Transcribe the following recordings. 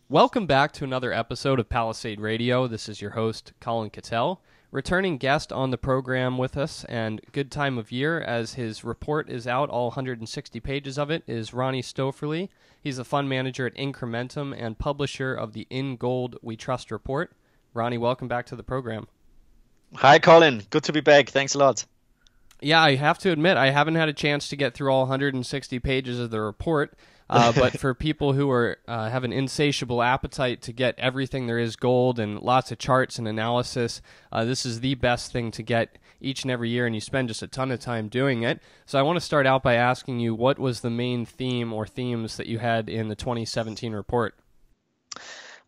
Welcome back to another episode of Palisade Radio. This is your host, Colin Cattell. Returning guest on the program with us, and good time of year as his report is out, all 160 pages of it, is Ronnie Stoeferle. He's a fund manager at Incrementum and publisher of the In Gold We Trust report. Ronnie, welcome back to the program. Hi, Colin. Good to be back. Thanks a lot. Yeah, I have to admit, I haven't had a chance to get through all 160 pages of the report. But for people who are have an insatiable appetite to get everything there is gold and lots of charts and analysis, this is the best thing to get each and every year, and you spend just a ton of time doing it. So I want to start out by asking you, what was the main theme or themes that you had in the 2017 report?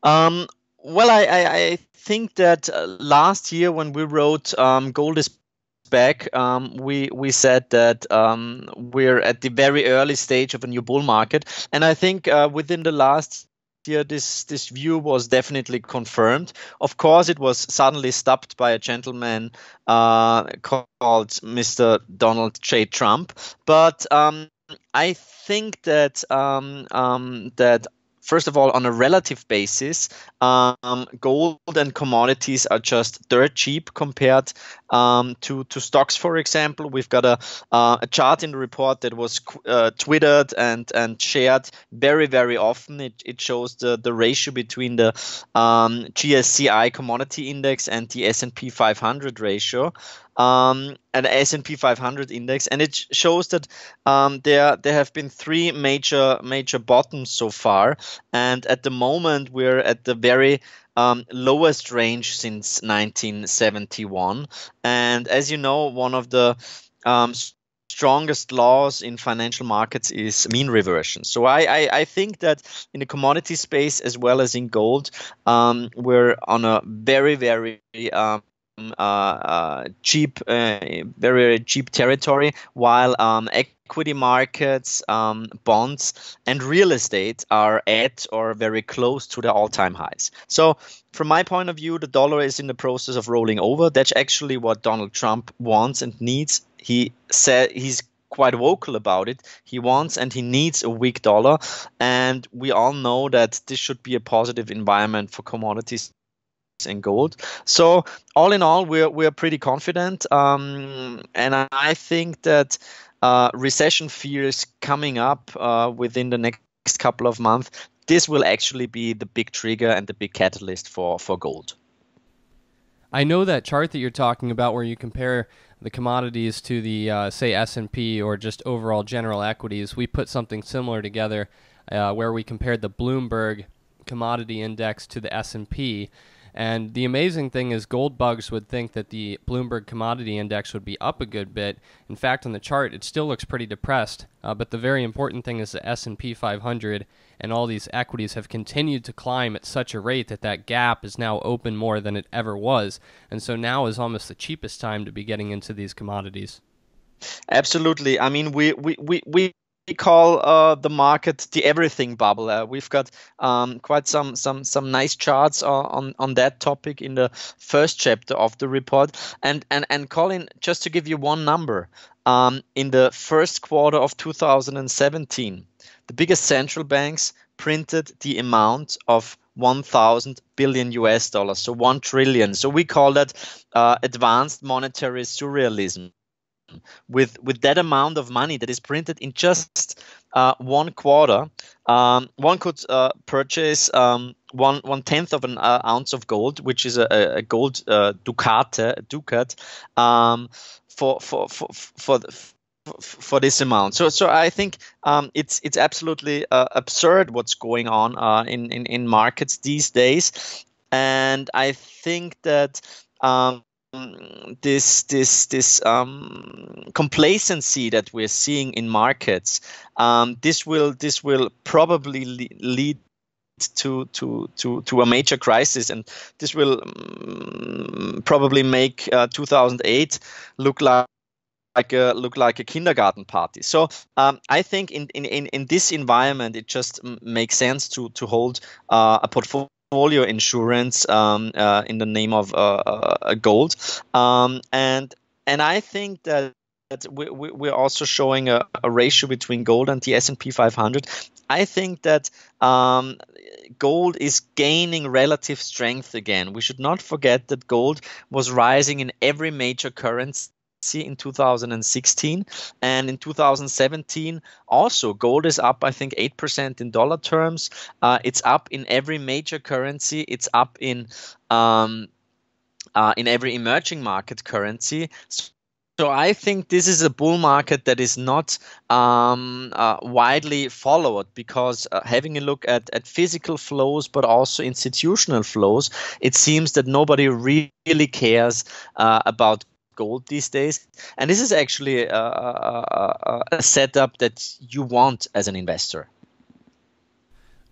Well, I think that last year when we wrote Gold is Back, we said that we're at the very early stage of a new bull market, and I think within the last year this view was definitely confirmed. Of course, it was suddenly stopped by a gentleman called Mr. Donald J. Trump, but I think that that first of all, on a relative basis, gold and commodities are just dirt cheap compared to stocks, for example. We've got a chart in the report that was twittered and shared very, very often. It shows the ratio between the GSCI commodity index and the S&P 500 ratio. An S&P 500 index, and it shows that there have been three major bottoms so far, and at the moment we're at the very lowest range since 1971. And as you know, one of the strongest laws in financial markets is mean reversion. So I think that in the commodity space as well as in gold, we're on a very, very cheap, very cheap territory, while equity markets, bonds, and real estate are at or very close to their all-time highs. So from my point of view, the dollar is in the process of rolling over. That's actually what Donald Trump wants and needs. He said he's quite vocal about it. He wants and he needs a weak dollar, and we all know that this should be a positive environment for commodities and gold. So all in all, we're pretty confident, and I think that recession fears coming up within the next couple of months, this will actually be the big trigger and the big catalyst for gold. I know that chart that you're talking about where you compare the commodities to the, say, S&P or just overall general equities. We put something similar together where we compared the Bloomberg commodity index to the S&P. And the amazing thing is gold bugs would think that the Bloomberg Commodity Index would be up a good bit. In fact, on the chart, it still looks pretty depressed. But the very important thing is the S&P 500 and all these equities have continued to climb at such a rate that that gap is now open more than it ever was. And so now is almost the cheapest time to be getting into these commodities. Absolutely. I mean, we call the market the everything bubble. We've got quite some nice charts on that topic in the first chapter of the report. And Colin, just to give you one number, in the first quarter of 2017, the biggest central banks printed the amount of 1,000 billion US dollars, so 1 trillion. So we call that advanced monetary surrealism. With that amount of money that is printed in just 1 quarter, one could purchase 1/10 of an ounce of gold, which is a gold ducat, for this amount. So I think it's absolutely absurd what's going on in markets these days, and I think that this complacency that we're seeing in markets, this will probably lead to a major crisis, and this will probably make 2008 look like a kindergarten party. So I think in this environment, it just makes sense to hold a portfolio portfolio insurance in the name of gold, and I think that we're also showing a ratio between gold and the S&P 500. I think that gold is gaining relative strength again. We should not forget that gold was rising in every major currency in 2016, and in 2017 also gold is up, I think, 8% in dollar terms. It's up in every major currency. It's up in every emerging market currency. So I think this is a bull market that is not widely followed, because having a look at physical flows, but also institutional flows, it seems that nobody really cares about gold these days. And this is actually a setup that you want as an investor.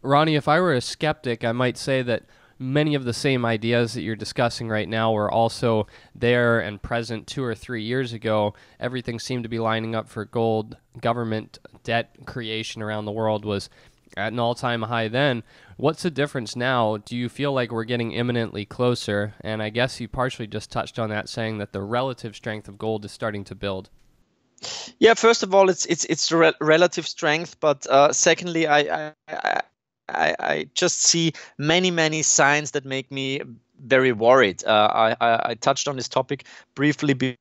Ronnie, if I were a skeptic, I might say that many of the same ideas that you're discussing right now were also there and present 2 or 3 years ago. Everything seemed to be lining up for gold. Government debt creation around the world was at an all-time high then. What's the difference now? Do you feel like we're getting imminently closer? And I guess you partially just touched on that, saying that the relative strength of gold is starting to build. Yeah, first of all, it's relative strength, but secondly, I just see many signs that make me very worried. I touched on this topic briefly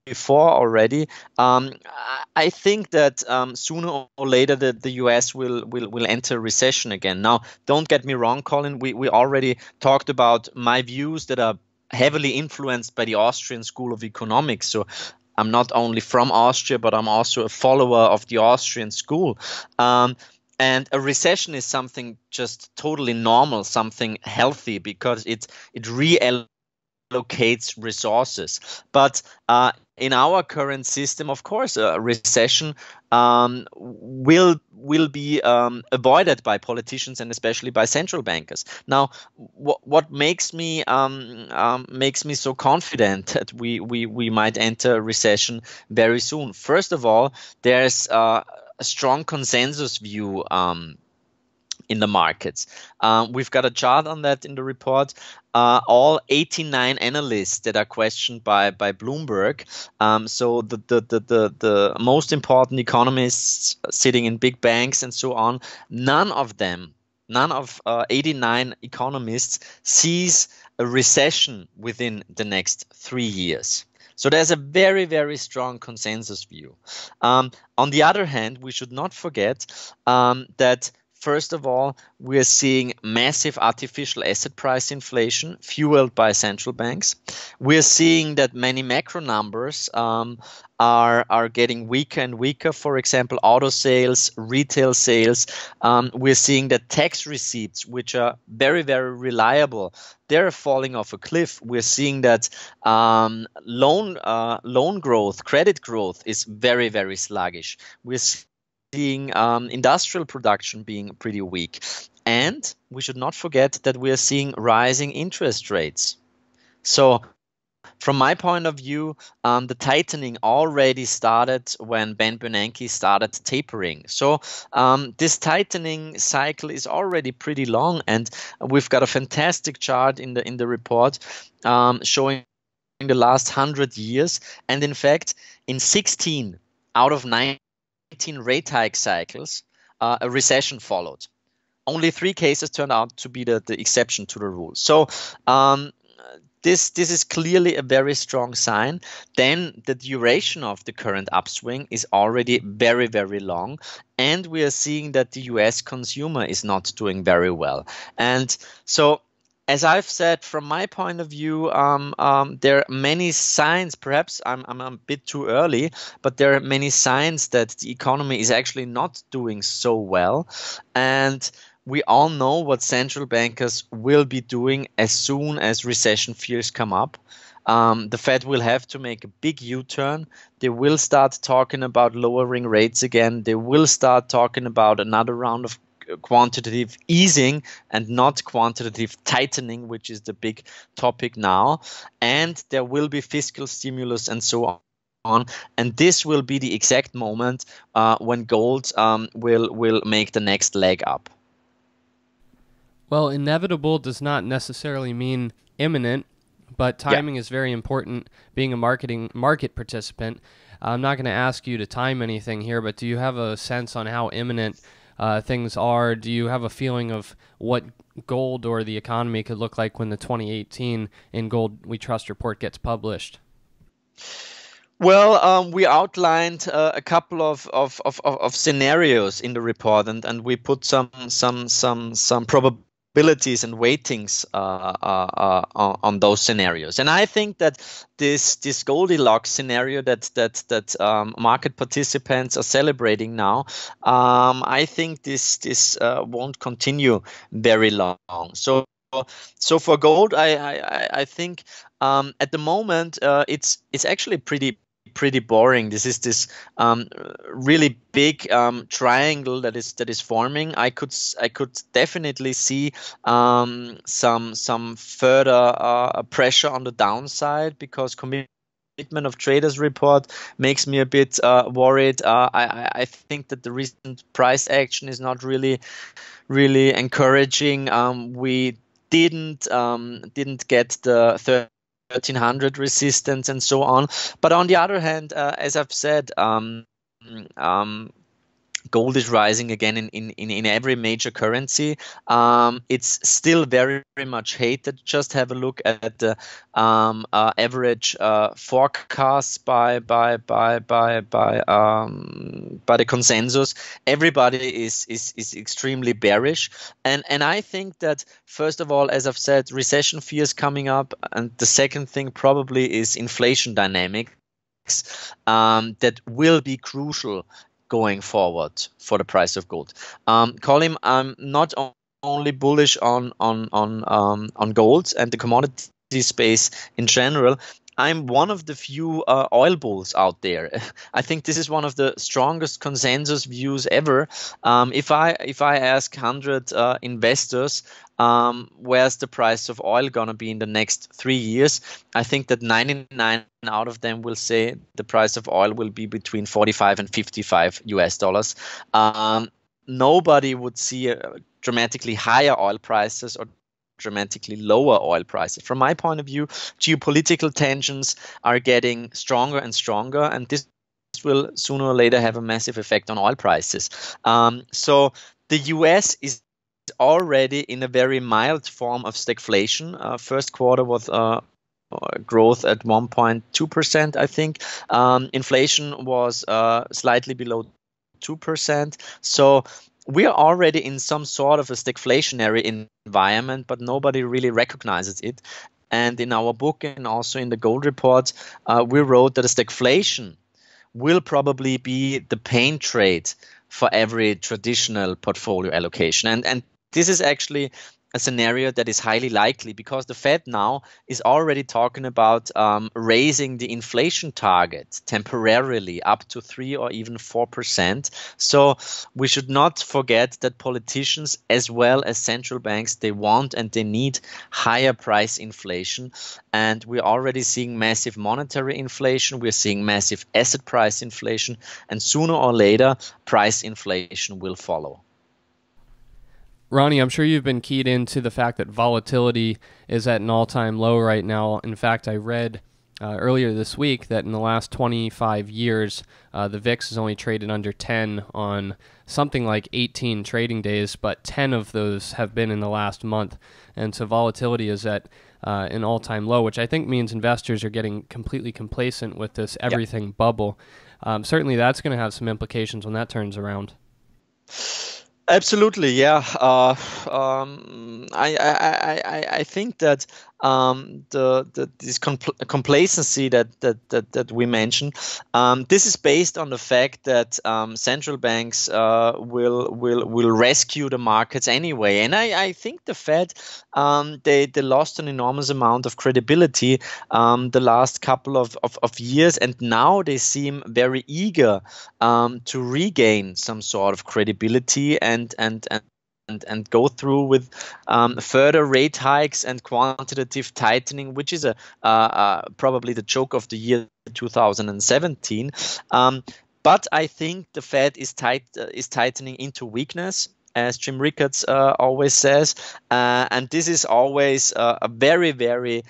before already. I think that sooner or later the US will enter recession again. Now, don't get me wrong, Colin. We already talked about my views that are heavily influenced by the Austrian School of Economics. So I'm not only from Austria, but I'm also a follower of the Austrian school. And a recession is something just totally normal, something healthy, because it reallocates resources. But in our current system, of course, a recession will be avoided by politicians and especially by central bankers. Now, what makes me so confident that we might enter a recession very soon? First of all, there's a strong consensus view in the markets. We've got a chart on that in the report. All 89 analysts that are questioned by Bloomberg, so the most important economists sitting in big banks and so on, none of 89 economists sees a recession within the next 3 years. So there's a very strong consensus view. On the other hand, we should not forget that first of all, we're seeing massive artificial asset price inflation fueled by central banks. We're seeing that many macro numbers are getting weaker and weaker. For example, auto sales, retail sales. We're seeing that tax receipts, which are very reliable, they're falling off a cliff. We're seeing that loan growth, credit growth is very sluggish. We're seeing industrial production being pretty weak. And we should not forget that we are seeing rising interest rates. So from my point of view, the tightening already started when Ben Bernanke started tapering. So this tightening cycle is already pretty long, and we've got a fantastic chart in the report showing the last 100 years. And in fact, in 16 out of 19 rate hike cycles, a recession followed. Only 3 cases turned out to be the exception to the rule. So this is clearly a very strong sign. Then the duration of the current upswing is already very long, and we are seeing that the US consumer is not doing very well. And so, as I've said, from my point of view, there are many signs. Perhaps I'm a bit too early, but there are many signs that the economy is actually not doing so well. And we all know what central bankers will be doing as soon as recession fears come up. The Fed will have to make a big U-turn. They will start talking about lowering rates again. They will start talking about another round of quantitative easing and not quantitative tightening, which is the big topic now. And there will be fiscal stimulus and so on. And this will be the exact moment when gold will make the next leg up. Well, inevitable does not necessarily mean imminent, but Yeah. timing is very important. Being a market participant, I'm not going to ask you to time anything here, but do you have a sense on how imminent things are? Do you have a feeling of what gold or the economy could look like when the 2018 In Gold We Trust report gets published? Well, we outlined a couple of scenarios in the report, and we put some probabilities and weightings on those scenarios. And I think that this Goldilocks scenario that market participants are celebrating now, I think this won't continue very long. So for gold, I think at the moment it's actually pretty boring. This is this really big triangle that is forming. I could definitely see some further pressure on the downside because commitment of traders report makes me a bit worried. I think that the recent price action is not really encouraging. We didn't get the 1300 resistance and so on. But on the other hand, as I've said, gold is rising again in every major currency. It's still very, very much hated. Just have a look at the average forecasts by the consensus. Everybody is extremely bearish, and I think that first of all, as I've said, recession fears coming up, and the second thing probably is inflation dynamics that will be crucial going forward for the price of gold. Colin, I'm not only bullish on gold and the commodity space in general. I'm one of the few oil bulls out there. I think this is one of the strongest consensus views ever. If I ask 100 investors, where's the price of oil gonna be in the next 3 years, I think that 99 out of them will say the price of oil will be between 45 and 55 US dollars. Nobody would see dramatically higher oil prices or dramatically lower oil prices. From my point of view, geopolitical tensions are getting stronger and stronger, and this will sooner or later have a massive effect on oil prices. So the US is already in a very mild form of stagflation. First quarter was growth at 1.2%, I think. Inflation was slightly below 2%. So we are already in some sort of a stagflationary environment, but nobody really recognizes it. And in our book and also in the gold report, we wrote that a stagflation will probably be the pain trade for every traditional portfolio allocation. And this is actually a scenario that is highly likely because the Fed now is already talking about raising the inflation target temporarily up to 3 or even 4%. So we should not forget that politicians as well as central banks, they want and they need higher price inflation. And we're already seeing massive monetary inflation. We're seeing massive asset price inflation. And sooner or later, price inflation will follow. Ronnie, I'm sure you've been keyed into the fact that volatility is at an all-time low right now. In fact, I read earlier this week that in the last 25 years, the VIX has only traded under 10 on something like 18 trading days, but 10 of those have been in the last month. And so volatility is at an all-time low, which I think means investors are getting completely complacent with this everything bubble. Certainly that's going to have some implications when that turns around. Absolutely, yeah. I think that this complacency that we mentioned, this is based on the fact that central banks will rescue the markets anyway, and I think the Fed they lost an enormous amount of credibility the last couple of years, and now they seem very eager to regain some sort of credibility and go through with further rate hikes and quantitative tightening, which is probably the joke of the year 2017. But I think the Fed is tightening into weakness. as Jim Rickards always says. And this is always a very, very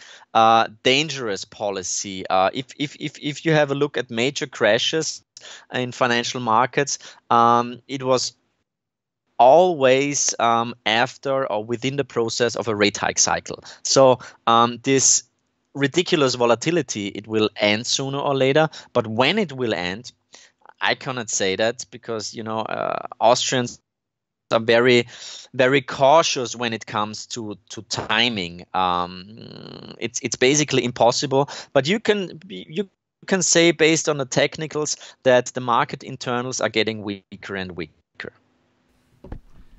dangerous policy. If you have a look at major crashes in financial markets, it was always after or within the process of a rate hike cycle. So this ridiculous volatility, it will end sooner or later. But when it will end, I cannot say that, because Austrians are very, very cautious when it comes to timing. It's basically impossible. But you can say, based on the technicals, that the market internals are getting weaker and weaker.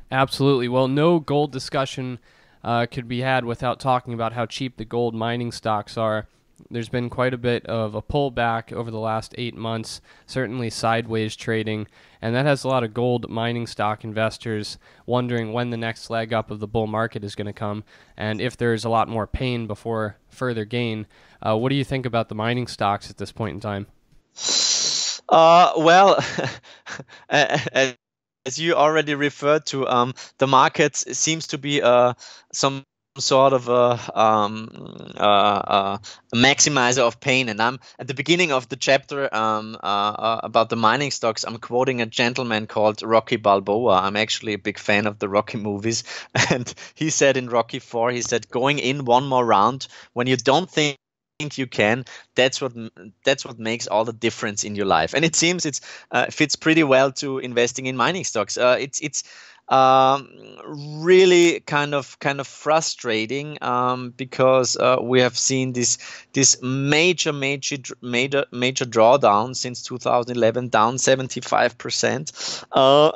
Absolutely. Well, no gold discussion could be had without talking about how cheap the gold mining stocks are. There's been quite a bit of a pullback over the last 8 months, certainly sideways trading, and that has a lot of gold mining stock investors wondering when the next leg up of the bull market is going to come, and if there's a lot more pain before further gain. What do you think about the mining stocks at this point in time? Well, as you already referred to, the market seems to be some sort of a maximizer of pain. And I'm at the beginning of the chapter about the mining stocks. I'm quoting a gentleman called Rocky Balboa. I'm actually a big fan of the Rocky movies, and he said in Rocky 4, he said, going in one more round when you don't think you can, that's what makes all the difference in your life. And it seems it's fits pretty well to investing in mining stocks. It's really kind of frustrating, because we have seen this major drawdown since 2011, down 75%,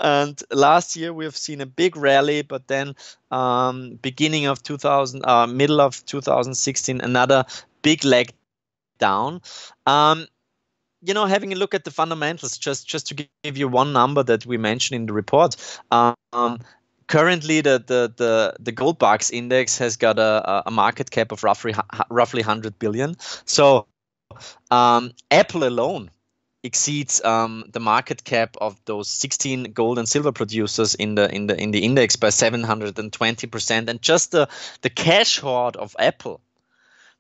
and last year we have seen a big rally, but then beginning of middle of 2016, another big leg down. Having a look at the fundamentals, just to give you one number that we mentioned in the report. Currently, the gold bucks index has got a market cap of roughly 100 billion. So Apple alone exceeds the market cap of those 16 gold and silver producers in the index by 720%. And just the cash hoard of Apple,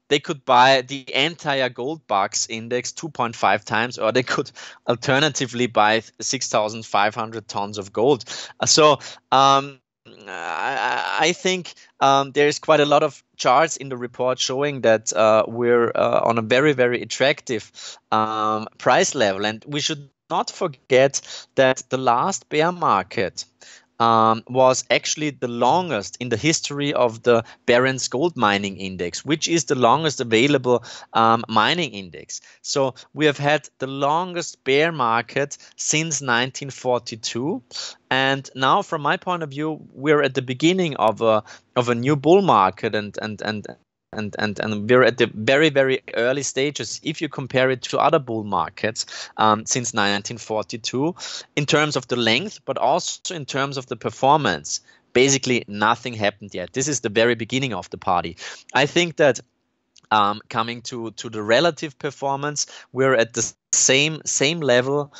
they could buy the entire gold bucks index 2.5 times, or they could alternatively buy 6,500 tons of gold. So I think there's quite a lot of charts in the report showing that we're on a very, very attractive price level. And we should not forget that the last bear market was actually the longest in the history of the Barron's Gold Mining Index, which is the longest available mining index. So we have had the longest bear market since 1942. And now, from my point of view, we're at the beginning of a new bull market, and we're at the very, very early stages if you compare it to other bull markets since 1942 in terms of the length, but also in terms of the performance. Basically, nothing happened yet. This is the very beginning of the party. I think that coming to the relative performance, we're at the same level.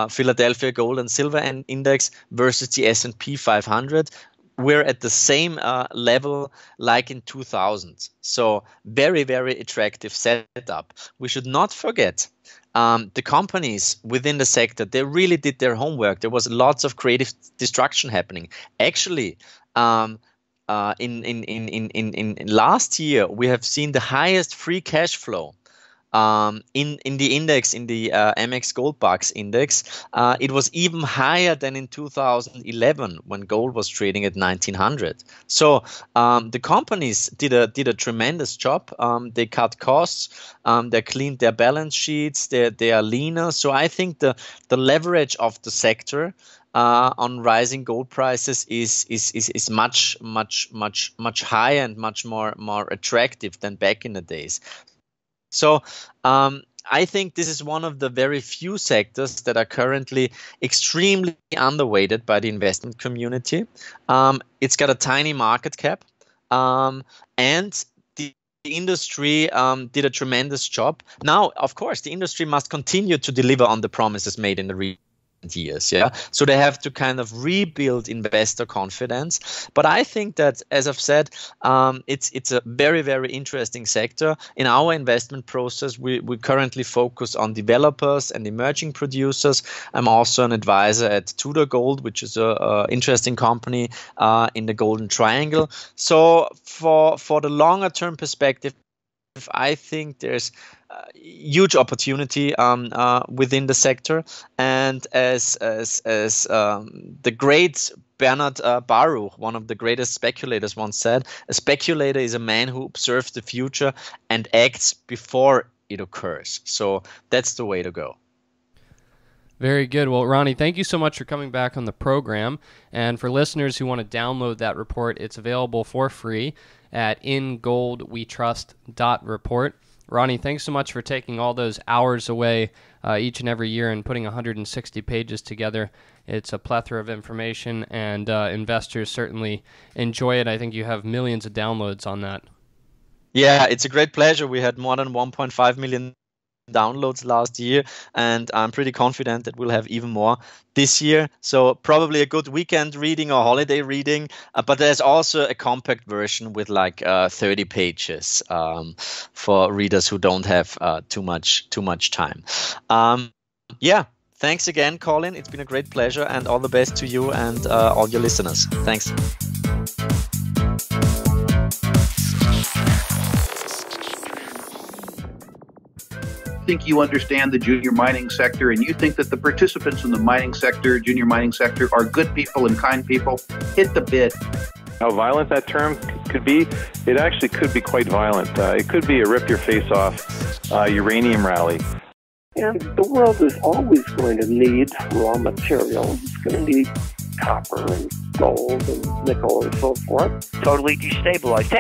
Philadelphia Gold and Silver Index versus the S&P 500. We're at the same level like in 2000. So very, very attractive setup. We should not forget the companies within the sector, they really did their homework. There was lots of creative destruction happening. Actually, in last year, we have seen the highest free cash flow in the index, in the MX Gold Bucks index. It was even higher than in 2011 when gold was trading at 1900. So the companies did a tremendous job. They cut costs. They cleaned their balance sheets. They are leaner. So I think the leverage of the sector on rising gold prices is much higher and much more attractive than back in the days. So I think this is one of the very few sectors that are currently extremely underweighted by the investment community. It's got a tiny market cap, and the industry did a tremendous job. Now, of course, the industry must continue to deliver on the promises made in the years. Yeah, so they have to kind of rebuild investor confidence. But I think that, as I've said, it's a very, very interesting sector. In our investment process, we currently focus on developers and emerging producers. I'm also an advisor at Tudor Gold, which is a interesting company in the Golden Triangle. So for the longer term perspective, I think there's huge opportunity within the sector, and as the great Bernard Baruch, one of the greatest speculators, once said, a speculator is a man who observes the future and acts before it occurs. So that's the way to go. Very good. Well, Ronnie, thank you so much for coming back on the program. And for listeners who want to download that report, it's available for free at ingoldwetrust.report. Ronnie, thanks so much for taking all those hours away each and every year and putting 160 pages together. It's a plethora of information, and investors certainly enjoy it. I think you have millions of downloads on that. Yeah, it's a great pleasure. We had more than 1.5 million downloads last year, and I'm pretty confident that we'll have even more this year. So probably a good weekend reading or holiday reading, but there's also a compact version with like 30 pages for readers who don't have too much time. Yeah, thanks again, Colin. It's been a great pleasure, and all the best to you and all your listeners. Thanks. Think you understand the junior mining sector, and you think that the participants in the mining sector, junior mining sector, are good people and kind people, hit the bid. How violent that term could be, it actually could be quite violent. It could be a rip-your-face-off uranium rally. And the world is always going to need raw materials. It's going to need copper and gold and nickel and so forth. Totally destabilized.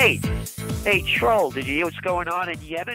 Hey, Troll, did you hear what's going on in Yemen?